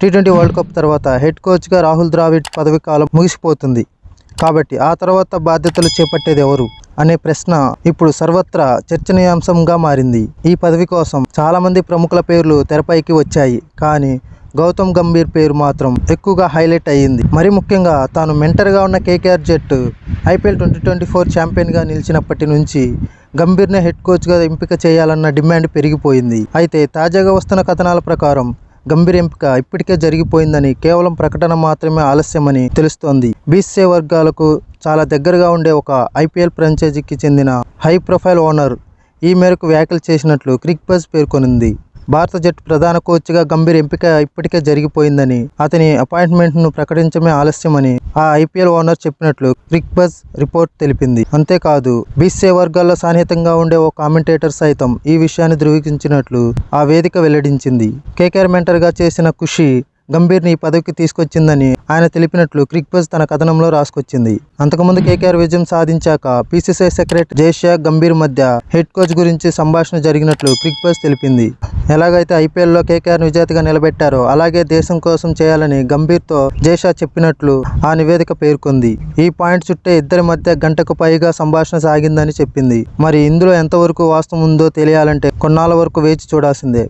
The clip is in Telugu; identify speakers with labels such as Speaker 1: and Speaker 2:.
Speaker 1: టీ20 వరల్డ్ కప్ తర్వాత హెడ్ కోచ్గా రాహుల్ ద్రావిడ్ పదవి కాలం ముగిసిపోతుంది. కాబట్టి ఆ తర్వాత బాధ్యతలు చేపట్టేది ఎవరు అనే ప్రశ్న ఇప్పుడు సర్వత్రా చర్చనీయాంశంగా మారింది. ఈ పదవి కోసం చాలామంది ప్రముఖుల పేర్లు తెరపైకి వచ్చాయి. కానీ గౌతమ్ గంభీర్ పేరు మాత్రం ఎక్కువగా హైలైట్ అయ్యింది. మరి ముఖ్యంగా తాను మెంటర్గా ఉన్న కేకేఆర్ జట్టు ఐపీఎల్ 2024 ఛాంపియన్గా నిలిచినప్పటి నుంచి గంభీర్నే హెడ్ కోచ్గా ఎంపిక చేయాలన్న డిమాండ్ పెరిగిపోయింది. అయితే తాజాగా వస్తున్న కథనాల ప్రకారం గంభీర్ ఎంపిక ఇప్పటికే జరిగిపోయిందని, కేవలం ప్రకటన మాత్రమే ఆలస్యమని తెలుస్తోంది. బీసీసీఐ వర్గాలకు చాలా దగ్గరగా ఉండే ఒక ఐపీఎల్ ఫ్రాంచైజీకి చెందిన హై ప్రొఫైల్ ఓనర్ ఈ మేరకు వ్యాఖ్యలు చేసినట్లు క్రిక్బజ్ పేర్కొంది. భారత జట్టు ప్రధాన కోచ్గా గంభీర్ ఎంపిక ఇప్పటికే జరిగిపోయిందని, అతని అపాయింట్మెంట్ను ప్రకటించడమే ఆలస్యమని ఆ ఐపీఎల్ ఓనర్ చెప్పినట్లు క్రిక్బజ్ రిపోర్ట్ తెలిపింది. అంతేకాదు బీసీసీఐ వర్గాల్లో సన్నిహితంగా ఉండే ఓ కామెంటేటర్ సైతం ఈ విషయాన్ని ధృవీకరించినట్లు ఆ వేదిక వెల్లడించింది. కేకేఆర్ మెంటర్గా చేసిన ఖుషీ గంభీర్ని ఈ పదవికి తీసుకొచ్చిందని ఆయన తెలిపినట్లు క్రిక్బజ్ తన కథనంలో రాసుకొచ్చింది. అంతకుముందు కేకేఆర్ విజయం సాధించాక బీసీసీఐ సెక్రటరీ జైషా గంభీర్ మధ్య హెడ్ కోచ్ గురించి సంభాషణ జరిగినట్లు క్రిక్బజ్ తెలిపింది. ఎలాగైతే ఐపీఎల్లో కేకేఆర్ విజేతగా నిలబెట్టారో అలాగే దేశం కోసం చేయాలని గంభీర్తో జైషా చెప్పినట్లు ఆ నివేదిక పేర్కొంది. ఈ పాయింట్ చుట్టే ఇద్దరి మధ్య గంటకు పైగా సంభాషణ సాగిందని చెప్పింది. మరి ఇందులో ఎంతవరకు వాస్తవం ఉందో తెలియాలంటే కొన్నాళ్ళ వరకు వేచి చూడాల్సిందే.